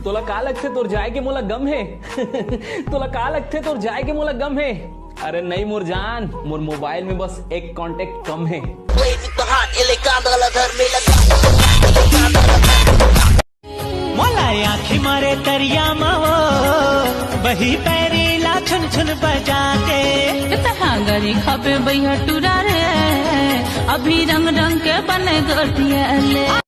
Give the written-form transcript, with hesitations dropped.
तोला का लगथे तोर जाए के मोला गम है? तोला का लगथे तोर जाए के मोला गम है? अरे नहीं मोर जान, मोर मोबाइल में बस एक कांटेक्ट कम है। मोला आँखी मारे तरिया माओ बही पैरी ला छुन छुन बजा के कहाँ गरी खपे बैया टुरा रे अभी रंग रंग के बने गोटिया ले।